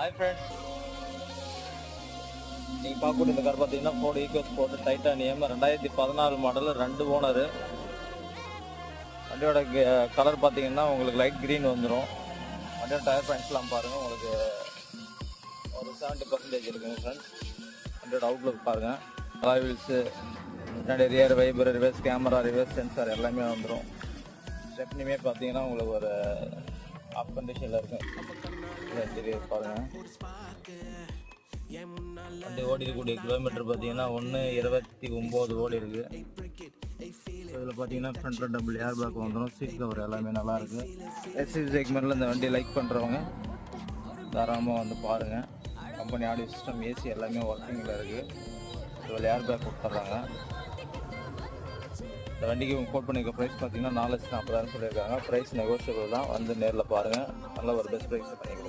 Hi friends, நீங்கள் பார்க்கக்கூடிய இந்த கார் பார்த்தீங்கன்னா Ford EcoSport titanium 2014 model, 2 owner. வண்டியோட கலர் பார்த்தீங்கன்னா உங்களுக்கு லைட் க்ரீன் வந்துடும். வண்டியோட டயர் பாயிண்ட்ஸ்லாம் பாருங்கள், உங்களுக்கு ஒரு 70% இருக்குங்க ஃப்ரெண்ட்ஸ். வண்டியோட அவுட்லுக் பாருங்கள். அலாய் வீல்ஸு, பின்னாடி rear wiper, reverse camera, reverse sensor எல்லாமே வந்துடும். ஸ்டெப்னியுமே பார்த்தீங்கன்னா உங்களுக்கு ஒரு ஆஃப் கண்டிஷனில் இருக்கும். இன்டீரியர் பாருங்கள். வண்டி ஓடிக்கக்கூடிய கிலோமீட்டர் பார்த்தீங்கன்னா 1:29 ஓடி இருக்குது. இதில் பார்த்தீங்கன்னா ஃப்ரண்ட்டில் டபுள் ஏர் பேக் வந்துடும். சீட் கவர் எல்லாமே நல்லாயிருக்கு. எஸ்சி செக்மெண்ட்டில் இந்த வண்டி லைக் பண்ணுறவங்க தாராளமாக வந்து பாருங்கள். கம்பெனி ஆடியோ சிஸ்டம், ஏசி எல்லாமே ஒர்க்கிங்கில் இருக்குது. இதில் ஏர் பேக் கொடுத்துட்றாங்க. இந்த வண்டிக்கு கோட் பண்ணிக்க ப்ரைஸ் பார்த்தீங்கன்னா 4,40,000 சொல்லியிருக்காங்க. ப்ரைஸ் நெகோஷியபிள் தான். வந்து நேரில் பாருங்கள், நல்ல ஒரு பெஸ்ட் ப்ரைஸ் பண்ணிக்கலாம்.